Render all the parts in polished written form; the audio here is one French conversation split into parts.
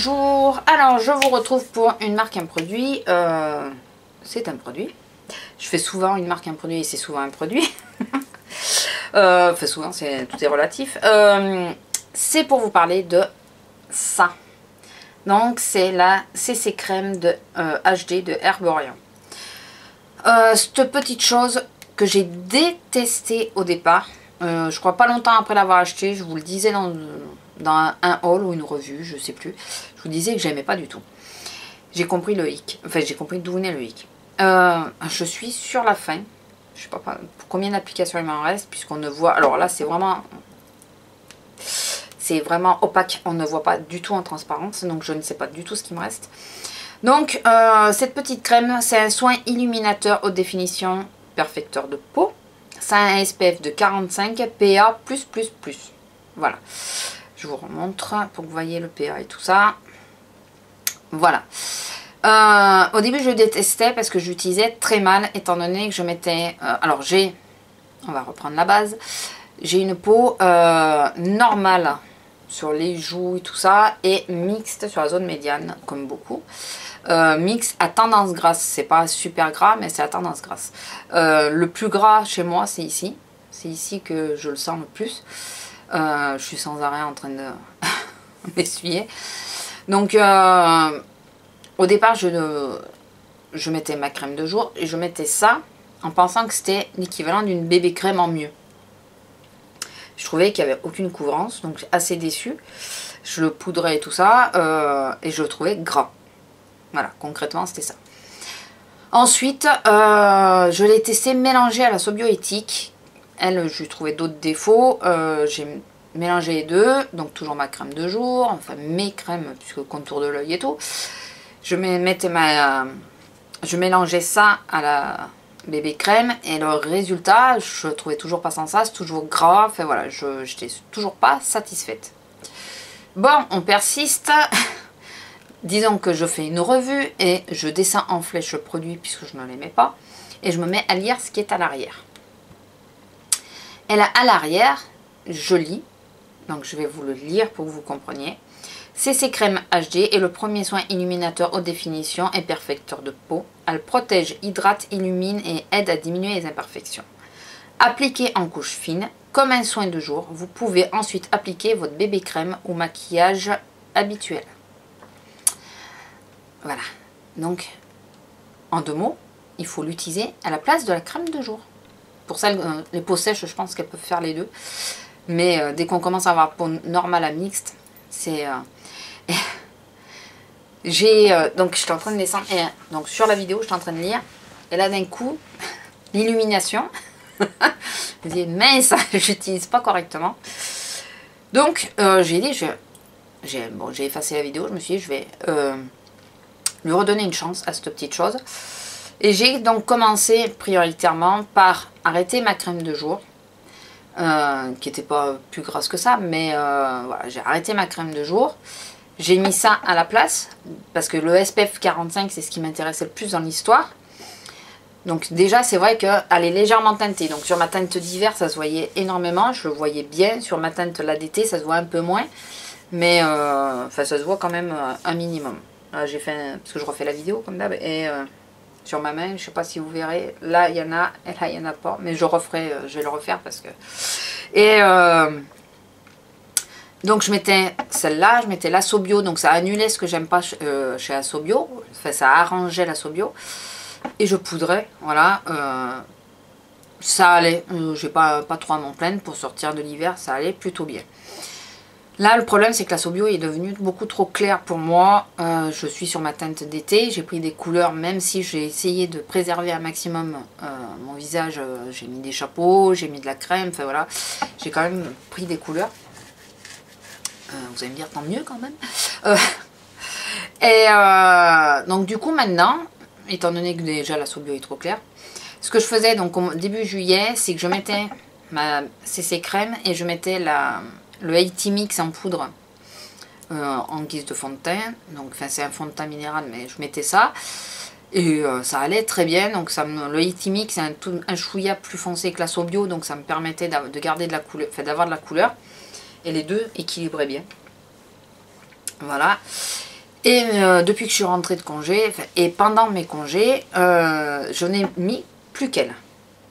Bonjour, alors je vous retrouve pour une marque, un produit. C'est un produit. Je fais souvent une marque, un produit et c'est souvent un produit. Enfin souvent, tout est relatif. C'est pour vous parler de ça. Donc c'est la CC crème de HD de Herborian. Cette petite chose que j'ai détestée au départ. Je crois pas longtemps après l'avoir acheté, je vous le disais dans un haul ou une revue, je sais plus. Je vous disais que j'aimais pas du tout. J'ai compris le hic. Enfin, j'ai compris d'où venait le hic. Je suis sur la fin. Je sais pas pour combien d'applications il m'en reste, puisqu'on ne voit... Alors là, c'est vraiment opaque. On ne voit pas du tout en transparence, donc je ne sais pas du tout ce qui me reste. Donc, cette petite crème, c'est un soin illuminateur haute définition, perfecteur de peau. Ça a un SPF de 45, PA+++. Voilà. Je vous remontre pour que vous voyez le PA et tout ça. Voilà. Au début, je détestais parce que j'utilisais très mal, étant donné que je mettais... alors, on va reprendre la base. J'ai une peau normale sur les joues et tout ça, et mixte sur la zone médiane, comme beaucoup. Mix à tendance grasse, c'est pas super gras, mais c'est à tendance grasse. Le plus gras chez moi, c'est ici. C'est ici que je le sens le plus. Je suis sans arrêt en train de m'essuyer. Donc, au départ, je mettais ma crème de jour et je mettais ça en pensant que c'était l'équivalent d'une bébé crème en mieux. Je trouvais qu'il n'y avait aucune couvrance, donc assez déçue. Je le poudrais et tout ça, et je le trouvais gras. Voilà, concrètement, c'était ça. Ensuite, je l'ai testé mélangé à la Sobioéthique. Elle, je lui trouvais d'autres défauts. J'ai mélangé les deux, donc toujours ma crème de jour, enfin mes crèmes, puisque contour de l'œil et tout. Je mélangeais ça à la bébé crème, et le résultat, je trouvais toujours pas sans ça, c'est toujours gras. Enfin voilà, je n'étais toujours pas satisfaite. Bon, on persiste. Disons que je fais une revue et je descends en flèche le produit puisque je ne l'aimais pas. Et je me mets à lire ce qui est à l'arrière. Et là, à l'arrière, je lis. Donc je vais vous le lire pour que vous compreniez. CC crème HD est le premier soin illuminateur haute définition et perfecteur de peau. Elle protège, hydrate, illumine et aide à diminuer les imperfections. Appliquée en couche fine, comme un soin de jour, vous pouvez ensuite appliquer votre bébé crème ou maquillage habituel. Voilà, donc en 2 mots, il faut l'utiliser à la place de la crème de jour. Pour ça, les peaux sèches, je pense qu'elles peuvent faire les deux. Mais dès qu'on commence à avoir peau normale à mixte, c'est... donc je suis en train de descendre, et donc sur la vidéo, je suis en train de lire. Et là d'un coup, l'illumination, je me dis mince, j'utilise pas correctement. Donc j'ai dit, j'ai effacé la vidéo, je me suis dit, je vais... lui redonner une chance à cette petite chose. Et j'ai donc commencé prioritairement par arrêter ma crème de jour, qui n'était pas plus grasse que ça, mais voilà, j'ai arrêté ma crème de jour. J'ai mis ça à la place, parce que le SPF 45, c'est ce qui m'intéressait le plus dans l'histoire. Donc déjà, c'est vrai qu'elle est légèrement teintée. Donc sur ma teinte d'hiver, ça se voyait énormément, je le voyais bien. Sur ma teinte là d'été, ça se voit un peu moins. Mais enfin, ça se voit quand même un minimum. Là, j'ai fait parce que je refais la vidéo comme d'hab, et sur ma main, je sais pas si vous verrez, là il y en a et là il y en a pas, mais je vais le refaire parce que... Et donc je mettais celle-là, je mettais l'Asobio, donc ça annulait ce que j'aime pas chez Asobio, enfin ça arrangeait l'Asobio, et je poudrais, voilà, ça allait, j'ai pas trop à m'en plaindre. Pour sortir de l'hiver, ça allait plutôt bien. Là, le problème, c'est que la Sobio est devenue beaucoup trop claire pour moi. Je suis sur ma teinte d'été. J'ai pris des couleurs, même si j'ai essayé de préserver un maximum mon visage. J'ai mis des chapeaux, j'ai mis de la crème. Enfin voilà, j'ai quand même pris des couleurs. Vous allez me dire, tant mieux quand même. Donc du coup, maintenant, étant donné que déjà la Sobio est trop claire, ce que je faisais donc au début juillet, c'est que je mettais ma CC crème et je mettais le Haiti Mix en poudre en guise de fond de teint. Donc c'est un fond de teint minéral, mais je mettais ça et ça allait très bien. Donc le Haiti Mix c'est un chouïa plus foncé que la Sobio, donc ça me permettait de garder de la couleur, d'avoir de la couleur, et les deux équilibraient bien. Voilà. Et depuis que je suis rentrée de congé, et pendant mes congés, je n'ai mis plus qu'elle.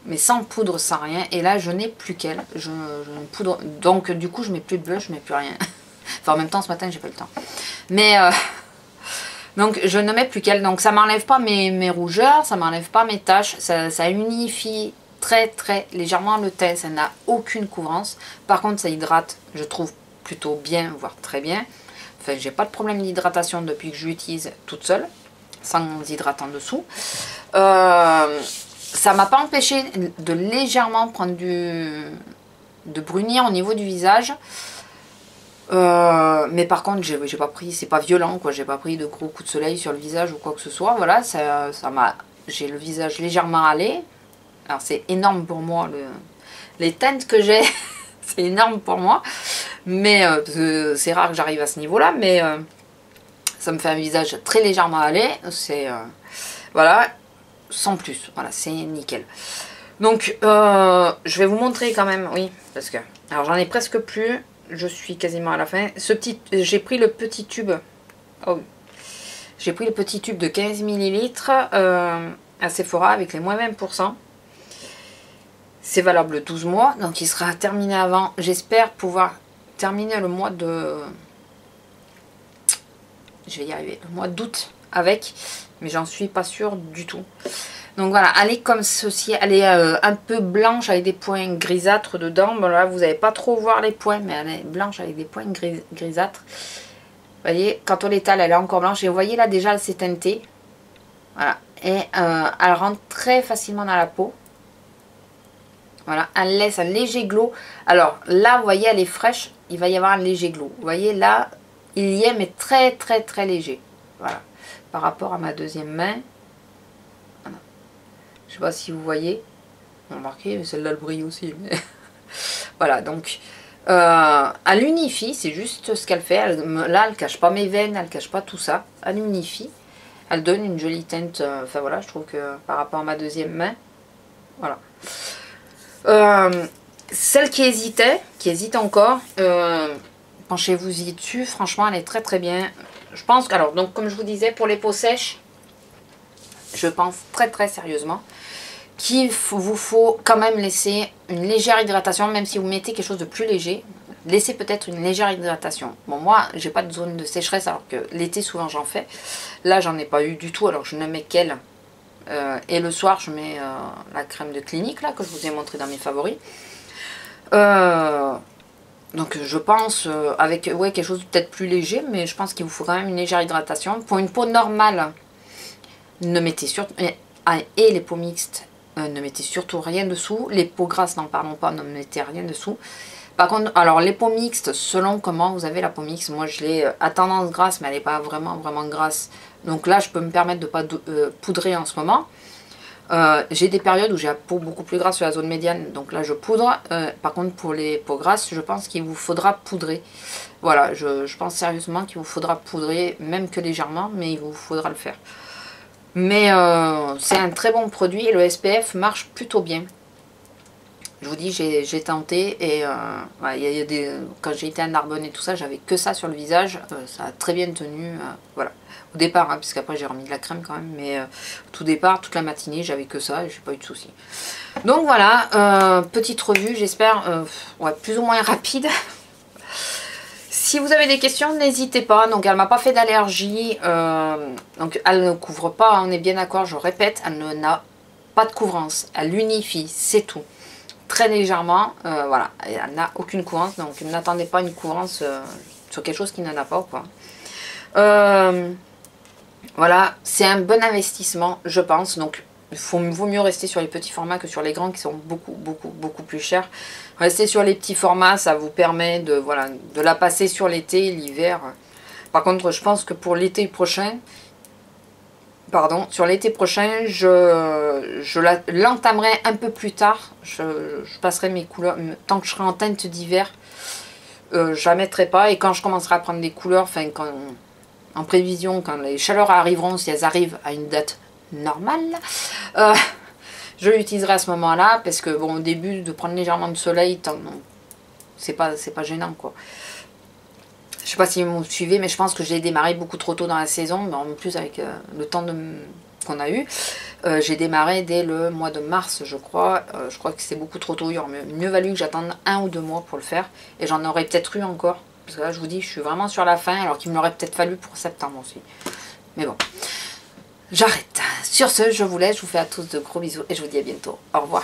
Mais sans poudre, sans rien. Et là, je n'ai plus qu'elle. Je ne poudre. Donc, du coup, je mets plus de blush, je mets plus rien. Enfin, en même temps, ce matin, j'ai pas le temps. Mais, donc, je ne mets plus qu'elle. Donc, ça m'enlève pas mes rougeurs, ça m'enlève pas mes taches. Ça unifie très, très légèrement le teint. Ça n'a aucune couvrance. Par contre, ça hydrate, je trouve, plutôt bien, voire très bien. Enfin, j'ai pas de problème d'hydratation depuis que je l'utilise toute seule, sans hydratant dessous. Ça m'a pas empêché de légèrement prendre de brunir au niveau du visage. Mais par contre, j'ai pas pris, c'est pas violent quoi, j'ai pas pris de gros coups de soleil sur le visage ou quoi que ce soit. Voilà, j'ai le visage légèrement hâlé. Alors c'est énorme pour moi, les teintes que j'ai, c'est énorme pour moi. Mais c'est rare que j'arrive à ce niveau-là, mais ça me fait un visage très légèrement hâlé. C'est voilà, sans plus. Voilà, c'est nickel. Donc, je vais vous montrer quand même, oui, parce que alors j'en ai presque plus. Je suis quasiment à la fin. J'ai pris le petit tube. Oh oui. J'ai pris le petit tube de 15 ml à Sephora avec les moins 20%. C'est valable 12 mois, donc il sera terminé avant. J'espère pouvoir terminer le mois de... Je vais y arriver, le mois d'août avec, mais j'en suis pas sûre du tout. Donc voilà, elle est comme ceci, elle est un peu blanche avec des points grisâtres dedans. Bon là, vous n'allez pas trop voir les points, mais elle est blanche avec des points grisâtres. Vous voyez, quand on l'étale, elle est encore blanche. Et vous voyez là, déjà, elle s'est teintée. Voilà, et elle rentre très facilement dans la peau. Voilà, elle laisse un léger glow. Alors là, vous voyez, elle est fraîche, il va y avoir un léger glow. Vous voyez, là, il y est, mais très, très, très léger. Voilà, par rapport à ma deuxième main. Voilà. Je sais pas si vous voyez. Remarquez, celle-là, elle brille aussi. Mais... voilà, donc, elle unifie, c'est juste ce qu'elle fait. Là, elle cache pas mes veines, elle cache pas tout ça. Elle unifie. Elle donne une jolie teinte. Enfin, voilà, je trouve que par rapport à ma deuxième main, voilà. Celle qui hésite encore, penchez-vous-y dessus, franchement elle est très très bien. Je pense que, alors donc comme je vous disais, pour les peaux sèches, je pense très très sérieusement qu'il vous faut quand même laisser une légère hydratation, même si vous mettez quelque chose de plus léger, laissez peut-être une légère hydratation. Bon, moi j'ai pas de zone de sécheresse alors que l'été souvent j'en fais, là j'en ai pas eu du tout alors que je ne mets qu'elle. Et le soir, je mets la crème de Clinique, là, que je vous ai montré dans mes favoris. Donc, je pense, avec quelque chose de peut-être plus léger, mais je pense qu'il vous faut quand même une légère hydratation. Pour une peau normale, ne mettez surtout... Et les peaux mixtes, ne mettez surtout rien dessous. Les peaux grasses, n'en parlons pas, ne mettez rien dessous. Par contre, alors les peaux mixtes, selon comment vous avez la peau mixte, moi je l'ai à tendance grasse, mais elle n'est pas vraiment grasse. Donc là, je peux me permettre de ne pas poudrer en ce moment. J'ai des périodes où j'ai la peau beaucoup plus grasse sur la zone médiane, donc là je poudre. Par contre, pour les peaux grasses, je pense qu'il vous faudra poudrer. Voilà, je pense sérieusement qu'il vous faudra poudrer, même que légèrement, mais il vous faudra le faire. Mais c'est un très bon produit et le SPF marche plutôt bien. Je vous dis, j'ai tenté et quand j'ai été à Narbonne et tout ça, j'avais que ça sur le visage. Ça a très bien tenu. Voilà. Au départ, hein, puisqu'après j'ai remis de la crème quand même. Mais au tout départ, toute la matinée, j'avais que ça et j'ai pas eu de soucis. Donc voilà, petite revue, j'espère, plus ou moins rapide. Si vous avez des questions, n'hésitez pas. Donc elle m'a pas fait d'allergie. Donc elle ne couvre pas, on est bien d'accord, je répète, elle n'a pas de couvrance. Elle unifie, c'est tout. Très légèrement, voilà, elle n'a aucune couvrance, donc n'attendez pas une couvrance sur quelque chose qui n'en a pas, quoi. Voilà, c'est un bon investissement, je pense, donc vaut mieux rester sur les petits formats que sur les grands qui sont beaucoup plus chers. Rester sur les petits formats, ça vous permet de, voilà, de la passer sur l'été, l'hiver. Par contre, je pense que pour l'été prochain, sur l'été prochain, je l'entamerai un peu plus tard. Je passerai mes couleurs, tant que je serai en teinte d'hiver, je la mettrai pas. Et quand je commencerai à prendre des couleurs, enfin, en prévision, quand les chaleurs arriveront, si elles arrivent à une date normale, je l'utiliserai à ce moment-là. Parce que, bon, au début, de prendre légèrement de soleil, c'est pas gênant, quoi. Je sais pas si vous me suivez, mais je pense que j'ai démarré beaucoup trop tôt dans la saison. Mais en plus, avec le temps qu'on a eu, j'ai démarré dès le mois de mars, je crois. Je crois que c'est beaucoup trop tôt. Il aurait mieux valu que j'attende 1 ou 2 mois pour le faire. Et j'en aurais peut-être eu encore. Parce que là, je vous dis, je suis vraiment sur la fin, alors qu'il me l'aurait peut-être fallu pour septembre aussi. Mais bon, j'arrête. Sur ce, je vous laisse. Je vous fais à tous de gros bisous et je vous dis à bientôt. Au revoir.